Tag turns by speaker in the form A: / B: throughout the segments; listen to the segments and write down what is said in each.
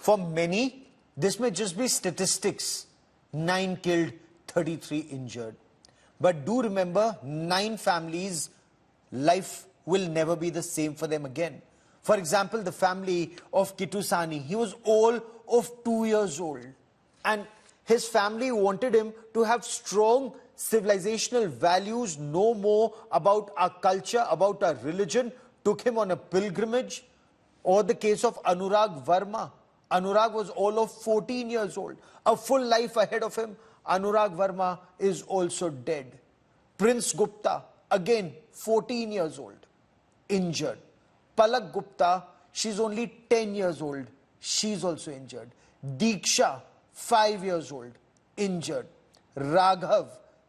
A: For many, this may just be statistics. 9 killed, 33 injured. But do remember, 9 families, life will never be the same for them again. For example, the family of Kitusani, he was all of 2 years old. And his family wanted him to have strong civilizational values, know more about our culture, about our religion, took him on a pilgrimage. Or the case of Anurag Verma. Anurag was all of 14 years old. A full life ahead of him. Anurag Verma is also dead. Prince Gupta, again 14 years old, injured. Palak Gupta, she's only 10 years old. She's also injured. Diksha, 5 years old, injured. Raghav,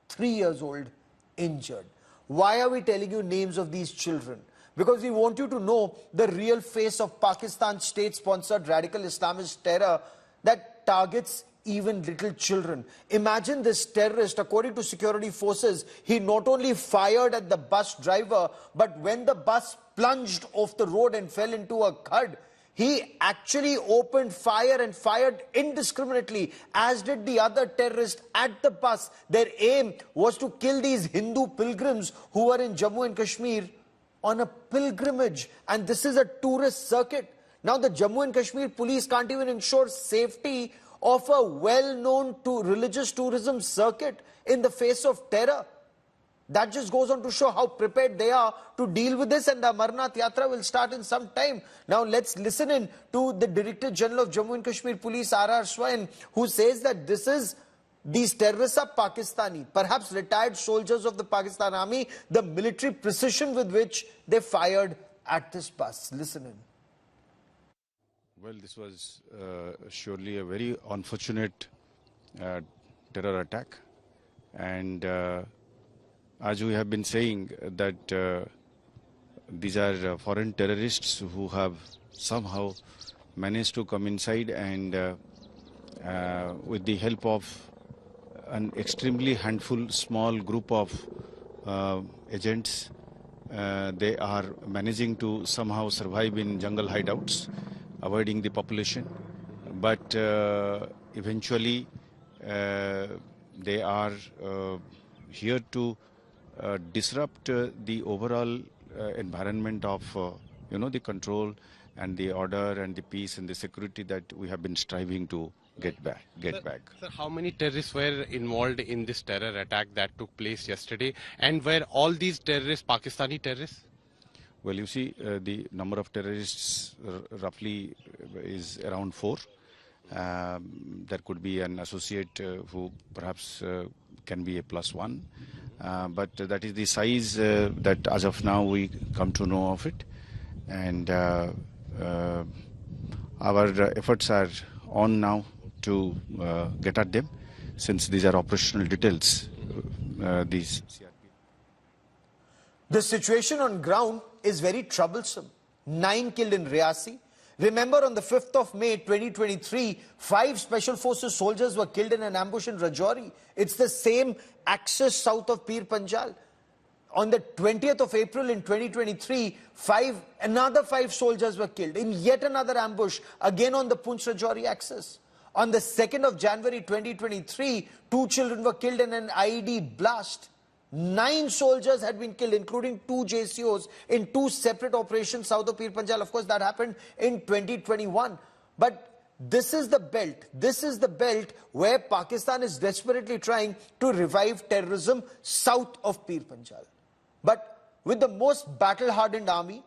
A: 3 years old, injured. Why are we telling you names of these children? Because we want you to know the real face of Pakistan's state-sponsored radical Islamist terror that targets even little children. Imagine this terrorist, according to security forces, he not only fired at the bus driver, but when the bus plunged off the road and fell into a khud, he actually opened fire and fired indiscriminately, as did the other terrorists at the bus. Their aim was to kill these Hindu pilgrims who were in Jammu and Kashmir on a pilgrimage, and this is a tourist circuit. Now the Jammu and Kashmir police can't even ensure safety of a well-known religious tourism circuit in the face of terror. That just goes on to show how prepared they are to deal with this, and the Amarnath Yatra will start in some time. Now let's listen in to the Director General of Jammu and Kashmir Police, R.R. Swain, who says that these terrorists are Pakistani, perhaps retired soldiers of the Pakistan Army, the military precision with which they fired at this bus. Listen in.
B: Well, this was surely a very unfortunate terror attack. And as we have been saying, that these are foreign terrorists who have somehow managed to come inside, and with the help of an extremely handful small group of agents, they are managing to somehow survive in jungle hideouts, avoiding the population. But eventually they are here to disrupt the overall environment of the control and the order and the peace and the security that we have been striving to get back.
C: Sir, how many terrorists were involved in this terror attack that took place yesterday, and were all these terrorists Pakistani terrorists?
B: Well, you see, the number of terrorists roughly is around 4. There could be an associate who perhaps can be a +1. But that is the size that as of now we come to know of it. And our efforts are on now to get at them, since these are operational details.
A: The situation on ground is very troublesome. 9 killed in Reasi. Remember, on the 5th of May 2023, 5 Special Forces soldiers were killed in an ambush in Rajouri. It's the same axis south of Pir Panjal. On the 20th of April in 2023, another 5 soldiers were killed in yet another ambush, again on the Poonch-Rajouri axis. On the 2nd of January 2023, 2 children were killed in an IED blast. 9 soldiers had been killed, including 2 JCOs, in 2 separate operations south of Pir Panjal. Of course, that happened in 2021. But this is the belt. This is the belt where Pakistan is desperately trying to revive terrorism south of Pir Panjal. But with the most battle-hardened army,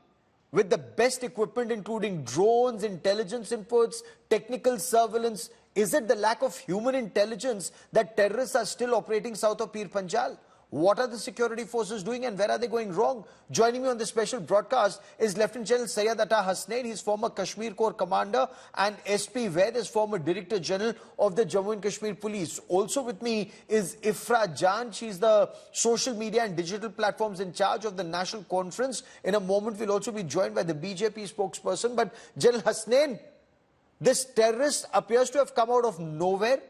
A: with the best equipment, including drones, intelligence inputs, technical surveillance, is it the lack of human intelligence that terrorists are still operating south of Pir Panjal? What are the security forces doing, and where are they going wrong? Joining me on this special broadcast is Lieutenant General Syed Atta Hasnain. He's former Kashmir Corps Commander, and SP Vaid is former Director General of the Jammu and Kashmir Police. Also with me is Ifra Jan. She's the social media and digital platforms in charge of the National Conference. In a moment, we'll also be joined by the BJP spokesperson. But General Hasnain, this terrorist appears to have come out of nowhere.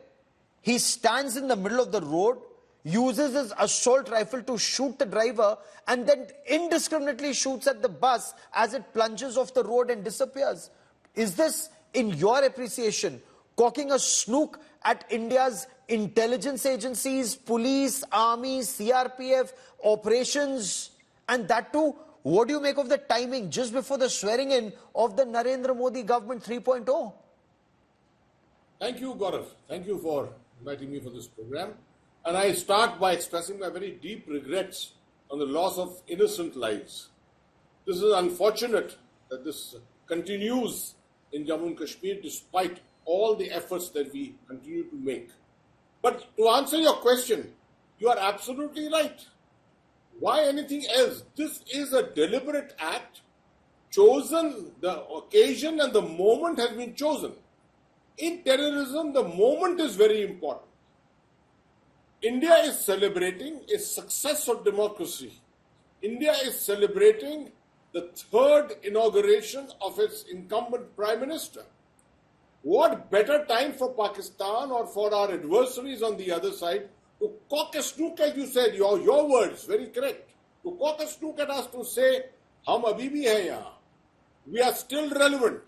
A: He stands in the middle of the road, uses his assault rifle to shoot the driver, and then indiscriminately shoots at the bus as it plunges off the road and disappears. Is this in your appreciation, cocking a snook at India's intelligence agencies, police, army, CRPF, operations, and that too, what do you make of the timing just before the swearing in of the Narendra Modi government 3.0?
D: Thank you, Gaurav. Thank you for inviting me for this program. And I start by expressing my very deep regrets on the loss of innocent lives. This is unfortunate that this continues in Jammu and Kashmir despite all the efforts that we continue to make. But to answer your question, you are absolutely right. Why anything else? This is a deliberate act, chosen, the occasion and the moment has been chosen. In terrorism, the moment is very important. India is celebrating a success of democracy. India is celebrating the third inauguration of its incumbent Prime Minister. What better time for Pakistan or for our adversaries on the other side to cock a snook, as you said, your words, very correct. To cock a snook at us to say, hum abhi bhi hai yahan. We are still relevant.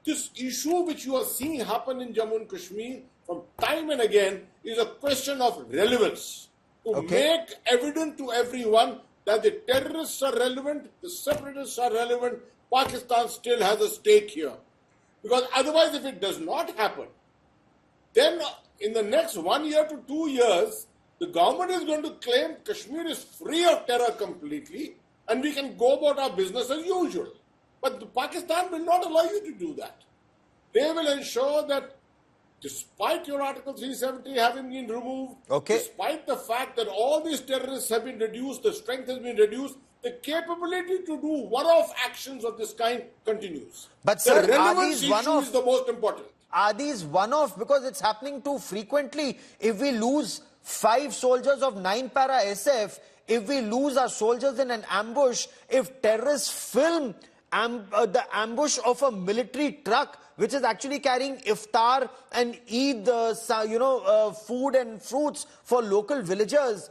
D: This issue which you are seeing happen in Jammu and Kashmir from time and again is a question of relevance. To make evident to everyone that the terrorists are relevant, the separatists are relevant, Pakistan still has a stake here. Because otherwise, if it does not happen, then in the next 1 year to 2 years, the government is going to claim Kashmir is free of terror completely and we can go about our business as usual. But Pakistan will not allow you to do that. They will ensure that despite your Article 370 having been removed, despite the fact that all these terrorists have been reduced, the strength has been reduced, the capability to do one-off actions of this kind continues.
A: But sir,
D: the relevance issue is the most important.
A: Are these one-off? Because it's happening too frequently. If we lose 5 soldiers of 9 para SF, if we lose our soldiers in an ambush, if terrorists film the ambush of a military truck which is actually carrying iftar and Eid, food and fruits for local villagers,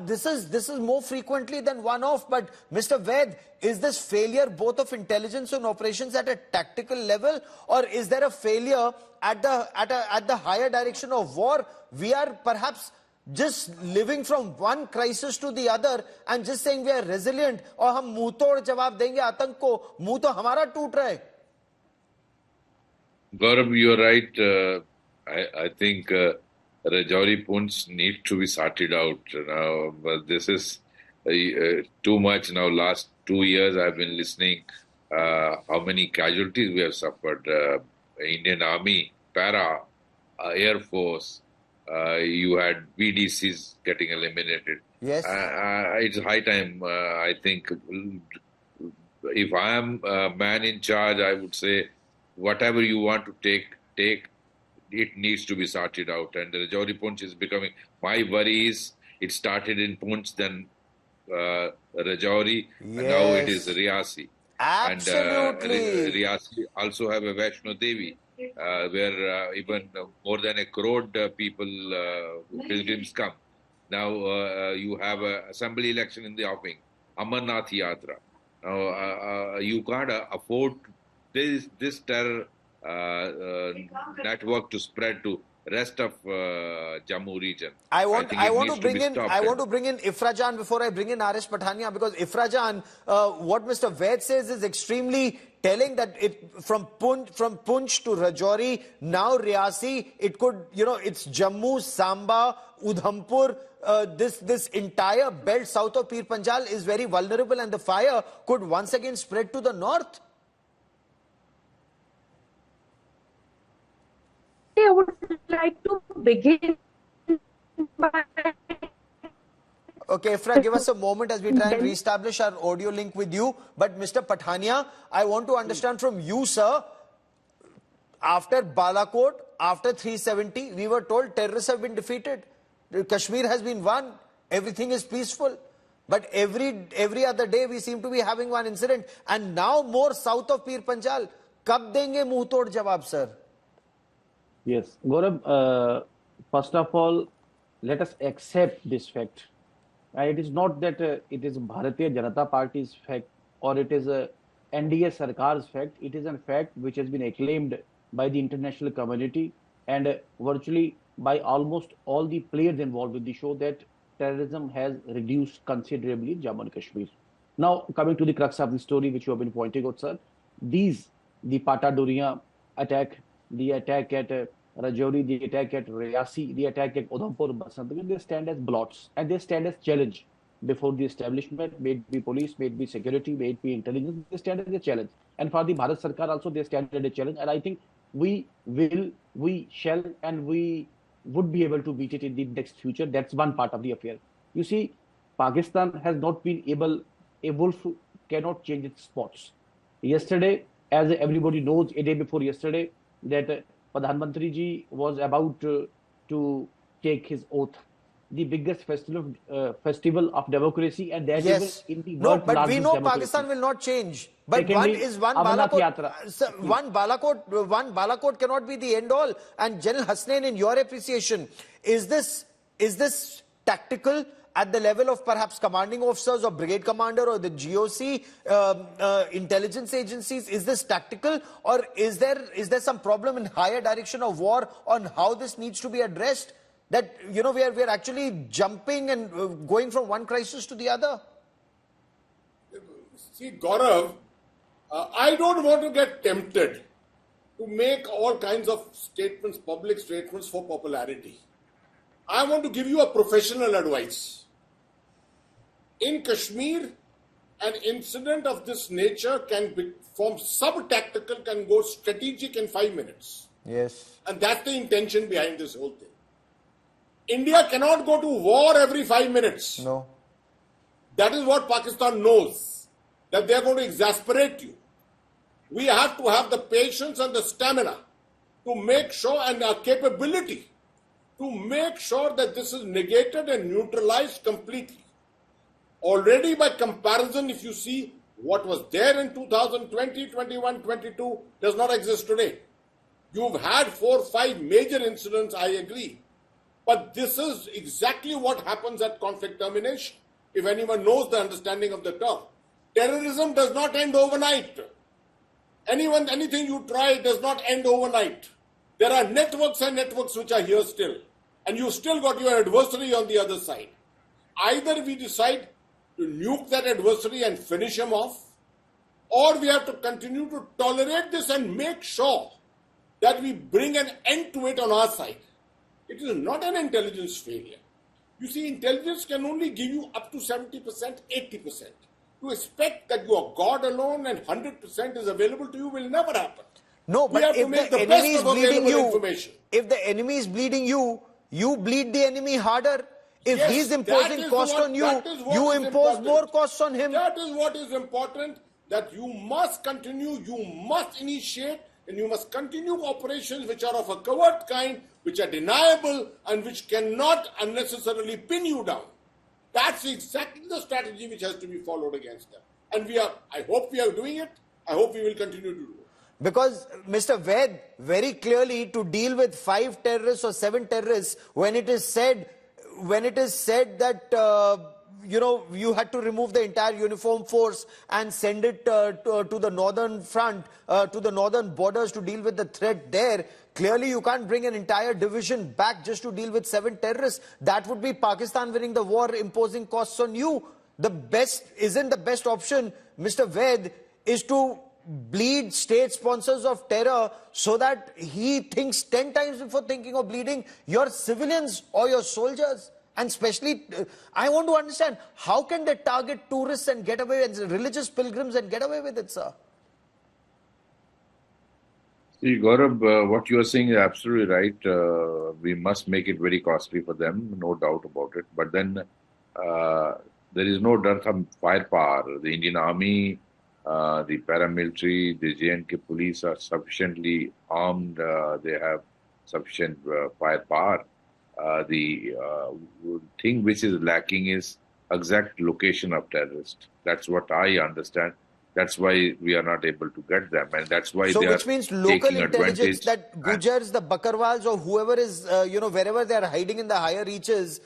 A: this is more frequently than one-off. But Mr. Ved, is this failure both of intelligence and operations at a tactical level, or is there a failure at the higher direction of war? We are perhaps just living from one crisis to the other and just saying we are resilient और हम मुंह तोड़ जवाब देंगे आतंक को, मुंह तो हमारा टूट रहा है.
E: Gaurav, you're right. I think Rajouri Punch needs to be sorted out now. But this is too much now. Last 2 years, I've been listening how many casualties we have suffered. Indian Army, Para, Air Force. You had BDCs getting eliminated.
A: Yes.
E: It's high time. I think if I am a man in charge, I would say whatever you want to take. It needs to be sorted out. And the Rajouri Punch is becoming, my worry is it started in Punch, then Rajouri, and now it is Reasi.
A: Absolutely.
E: And Reasi also have a Vaishno Devi, where even more than 1 crore people, pilgrims come. Now you have an assembly election in the offing, Amarnath Yatra. Now you can't afford this terror network to spread to rest of Jammu region.
A: I want to bring in Ifrajan before I bring in Arish Pathania, because Ifrajan, what Mr. Ved says is extremely telling, that from Punch to Rajouri, now Reasi, it could, it's Jammu, Samba, Udhampur, this entire belt south of Pir Panjal is very vulnerable, and the fire could once again spread to the north.
F: I would like to begin by...
A: Okay, Ifra, give us a moment as we try and reestablish our audio link with you. But Mr. Pathania, I want to understand from you, sir, after Balakot, after 370, we were told terrorists have been defeated. Kashmir has been won. Everything is peaceful. But every other day we seem to be having one incident. And now more south of Pir Panjal. Kab denge muh tod jawab, sir?
G: Yes, Gaurav, first of all, let us accept this fact. It is not that it is Bharatiya Janata Party's fact or it is NDA Sarkar's fact. It is a fact which has been acclaimed by the international community and virtually by almost all the players involved with the show that terrorism has reduced considerably in Jammu and Kashmir. Now, coming to the crux of the story, which you have been pointing out, sir, the Patadoria attack, the attack at Rajouri, the attack at Reasi, the attack at Udhampur, Basantagir, they stand as blots and they stand as challenge before the establishment, may it be police, may it be security, may it be intelligence, they stand as a challenge. And for the Bharat Sarkar also, they stand as a challenge. And I think we shall, and we would be able to beat it in the next future. That's one part of the affair. You see, Pakistan has not been able, a wolf cannot change its spots. Yesterday, as everybody knows, a day before yesterday, that Pradhan Mantri ji was about to take his oath, the biggest festival of democracy, and that
A: Yes.
G: even in the
A: No,
G: world's
A: but we
G: largest
A: know
G: democracy.
A: Pakistan will not change. But
G: Secondly,
A: one
G: Amarnath
A: Balakot,
G: Yatra.
A: sir, one Balakot cannot be the end all. And General Hasnain, in your appreciation, is this tactical at the level of perhaps commanding officers or brigade commander or the GOC intelligence agencies? Is this tactical, or is there some problem in higher direction of war on how this needs to be addressed? That, you know, we are actually jumping and going from one crisis to the other.
D: See, Gaurav, I don't want to get tempted to make all kinds of statements, public statements for popularity. I want to give you a professional advice. In Kashmir, an incident of this nature can be from sub-tactical, can go strategic in 5 minutes.
A: Yes.
D: And that's the intention behind this whole thing. India cannot go to war every 5 minutes.
A: No.
D: That is what Pakistan knows, that they are going to exasperate you. We have to have the patience and the stamina to make sure, and our capability to make sure that this is negated and neutralized completely. Already by comparison, if you see what was there in 2020, 21, 22 does not exist today. You've had 4 or 5 major incidents, I agree. But this is exactly what happens at conflict termination, if anyone knows the understanding of the term. Terrorism does not end overnight. Anything you try does not end overnight. There are networks and networks which are here still. And you've still got your adversary on the other side. Either we decide to nuke that adversary and finish him off, or we have to continue to tolerate this and make sure that we bring an end to it on our side. It is not an intelligence failure. You see, intelligence can only give you up to 70%, 80%. To expect that you are God alone and 100% is available to you will never happen.
A: No,
D: We
A: but
D: have to
A: if
D: make
A: the
D: the
A: enemy
D: best
A: is
D: of
A: bleeding
D: available
A: you,
D: information.
A: if the enemy is bleeding you, you bleed the enemy harder. If
D: Yes,
A: he's
D: that
A: imposing
D: is
A: cost
D: what-
A: on you,
D: that is what
A: you
D: is
A: impose
D: important.
A: more costs on him.
D: That is what is important, that you must continue, you must initiate, and you must continue operations which are of a covert kind, which are deniable, and which cannot unnecessarily pin you down. That's exactly the strategy which has to be followed against them. And I hope we are doing it. I hope we will continue to do it.
A: Because, Mr. Ved, very clearly to deal with 5 terrorists or 7 terrorists, when it is said that, you had to remove the entire uniform force and send it to the northern front, to the northern borders to deal with the threat there, clearly you can't bring an entire division back just to deal with 7 terrorists. That would be Pakistan winning the war, imposing costs on you. The best option, Mr. Ved, is to bleed state sponsors of terror so that he thinks 10 times before thinking of bleeding your civilians or your soldiers. And especially, I want to understand, how can they target tourists and get away, and religious pilgrims and get away with it, sir?
E: See, Gaurav, what you are saying is absolutely right. We must make it very costly for them, no doubt about it. But then there is no dearth of firepower. The Indian Army, the paramilitary, the J&K police are sufficiently armed. They have sufficient firepower. The thing which is lacking is exact location of terrorists. That's what I understand. That's why we are not able to get them, and that's why they
A: which
E: are
A: means local
E: taking
A: intelligence
E: advantage.
A: that Gujars, the Bakarwals, or whoever is, wherever they are hiding in the higher reaches,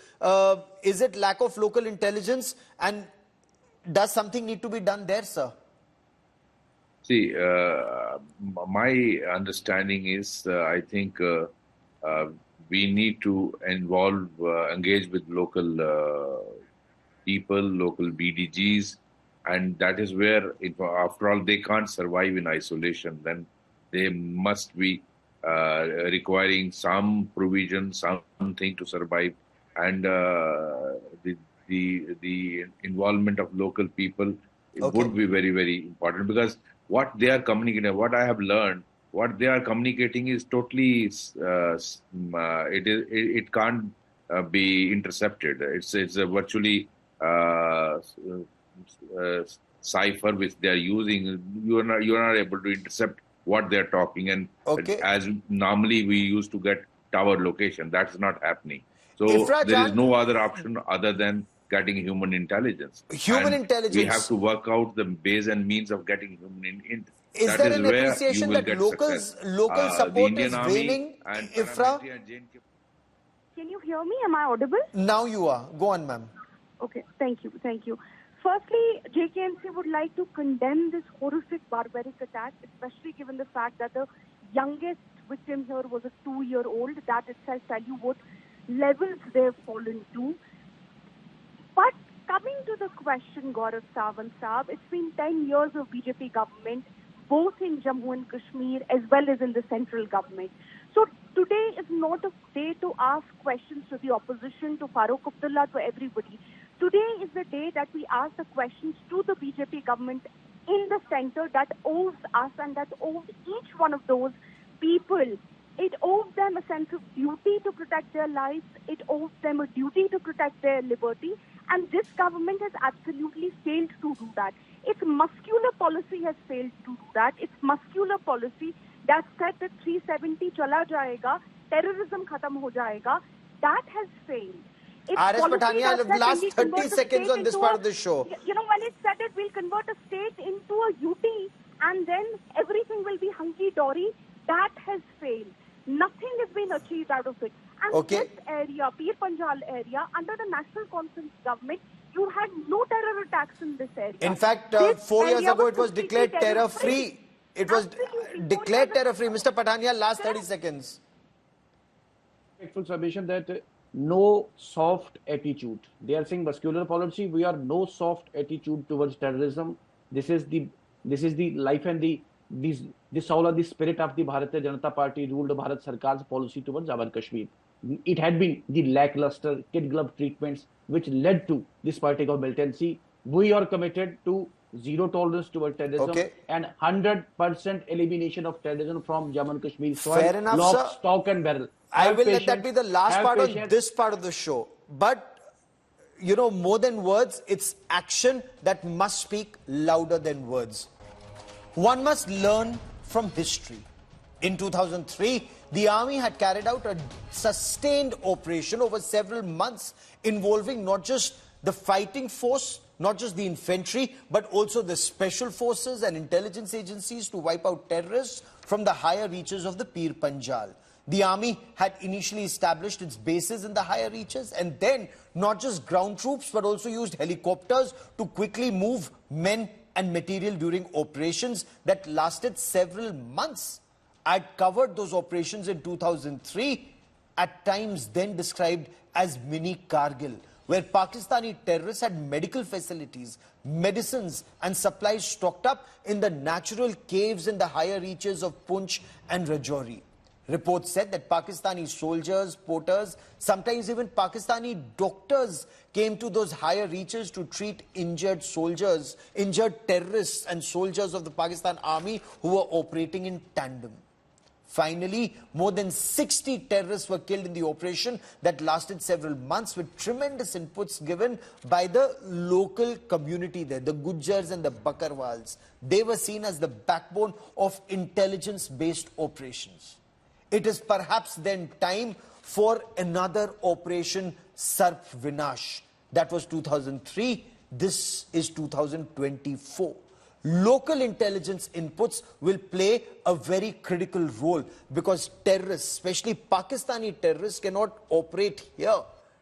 A: is it lack of local intelligence, and does something need to be done there, sir?
E: See, my understanding is, I think we need to engage with local people, local BDGs, and that is where, after all, they can't survive in isolation. Then they must be requiring some provision, something to survive, and the involvement of local people would be very, very important, because what they are communicating, what I have learned, what they are communicating is totally it can't be intercepted. It's a virtually cipher which they are using. You are not able to intercept what they are talking, and as normally we used to get tower location, that's not happening. So there is no other option other than getting human intelligence. We have to work out the ways and means of getting human intelligence.
A: Is there an appreciation that local support is waning, Ifra?
F: Can you hear me? Am I audible?
A: Now you are. Go on, ma'am.
F: Okay, thank you. Firstly, JKMC would like to condemn this horrific barbaric attack, especially given the fact that the youngest victim here was a 2-year-old. That itself tells you what levels they've fallen to. But coming to the question, Gaurav Sawant Saab, it's been 10 years of BJP government, both in Jammu and Kashmir as well as in the central government. So today is not a day to ask questions to the opposition, to Farooq Abdullah, to everybody. Today is the day that we ask the questions to the BJP government in the center that owes us and that owes each one of those people. It owes them a sense of duty to protect their lives. It owes them a duty to protect their liberty. And this government has absolutely failed to do that. Its muscular policy has failed to do that. Its muscular policy that said that 370 chala jayega, terrorism khatam ho jayega, that has failed.
A: R.S. Pathania, last 30 seconds on this part of the show.
F: You know, when it said that we'll convert a state into a UT and then everything will be hunky-dory, that has failed. Nothing has been achieved out of it. And this area, Pir Panjal area, under the National Conference government, you had no terror attacks in this area.
A: In fact, 4 years ago, it was declared terror-free. It was declared terror-free. Mr. Pathania, last 30 seconds.
G: Full submission that no soft attitude. They are saying muscular policy. We are no soft attitude towards terrorism. This is the life and this all of the spirit of the Bharatiya Janata Party ruled Bharat Sarkar's policy towards Jammu and Kashmir. It had been the lackluster kid glove treatments which led to this particular militancy. We are committed to zero tolerance towards terrorism and 100% elimination of terrorism from Jammu and Kashmir.
A: Fair enough,
G: lock,
A: sir.
G: stock and barrel.
A: I will let that be the last part on this part of the show. But, you know, more than words, it's action that must speak louder than words. One must learn from history. In 2003, the army had carried out a sustained operation over several months involving not just the fighting force, not just the infantry, but also the special forces and intelligence agencies to wipe out terrorists from the higher reaches of the Pir Panjal. The army had initially established its bases in the higher reaches and then not just ground troops but also used helicopters to quickly move men and material during operations that lasted several months. I'd covered those operations in 2003, at times then described as mini Kargil, where Pakistani terrorists had medical facilities, medicines and supplies stocked up in the natural caves in the higher reaches of Poonch and Rajouri. Reports said that Pakistani soldiers, porters, sometimes even Pakistani doctors came to those higher reaches to treat injured soldiers, injured terrorists and soldiers of the Pakistan army who were operating in tandem. Finally, more than 60 terrorists were killed in the operation that lasted several months with tremendous inputs given by the local community there, the Gujjars and the Bakarwals. They were seen as the backbone of intelligence-based operations. It is perhaps then time for another operation, Sarp Vinash. That was 2003. This is 2024. Local intelligence inputs will play a very critical role because terrorists, especially Pakistani terrorists, cannot operate here.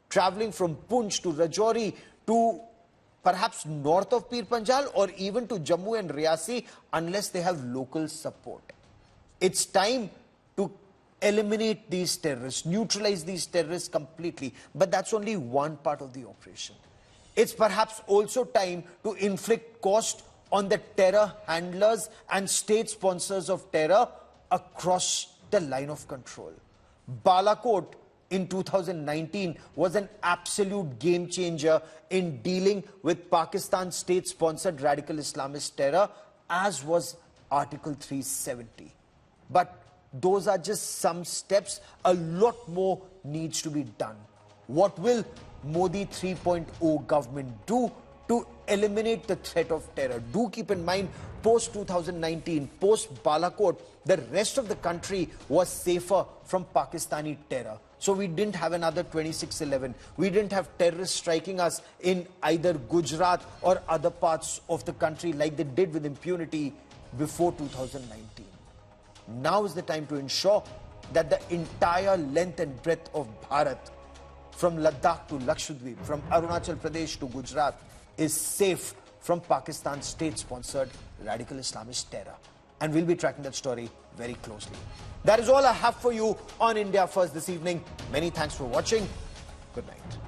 A: Traveling from Poonch to Rajouri to perhaps north of Pir Panjal or even to Jammu and Reasi unless they have local support. It's time to eliminate these terrorists, neutralize these terrorists completely. But that's only one part of the operation. It's perhaps also time to inflict cost on the terror handlers and state sponsors of terror across the line of control. Balakot in 2019 was an absolute game changer in dealing with Pakistan's state-sponsored radical Islamist terror, as was Article 370. But those are just some steps. A lot more needs to be done. What will Modi 3.0 government do to eliminate the threat of terror? Do keep in mind, post-2019, post-Balakot, the rest of the country was safer from Pakistani terror. So we didn't have another 26/11. We didn't have terrorists striking us in either Gujarat or other parts of the country like they did with impunity before 2019. Now is the time to ensure that the entire length and breadth of Bharat, from Ladakh to Lakshadweep, from Arunachal Pradesh to Gujarat, is safe from Pakistan's state-sponsored radical Islamist terror. And we'll be tracking that story very closely. That is all I have for you on India First this evening. Many thanks for watching. Good night.